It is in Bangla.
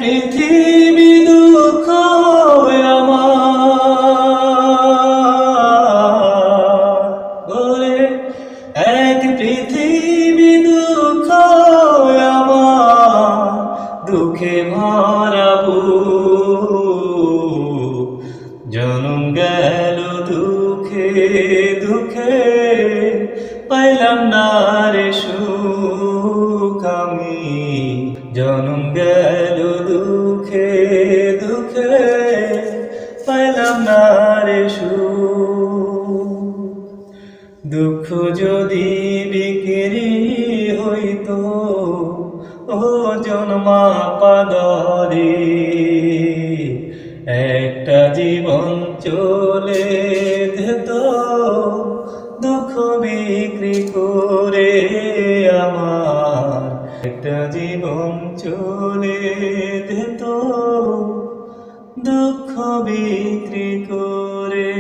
পৃথিবী দুঃখ আমার বলে, এক পৃথিবী দুঃখ আমার, দুঃখে ভরা বুক, জনম গেল দুঃখে দুঃখে, পাইলাম না রে সুখ আমি। জনম গেল দুঃখে দুঃখে, পাইলাম না রে সুখ। দুঃখ যদি বিক্রি হইতো ও জন্মা পাদরে, একটা জীবন চলে যেত দুঃখ বিক্রি করে আমার। একটা জীবন চলে যেত দুঃখ বিক্রি করে।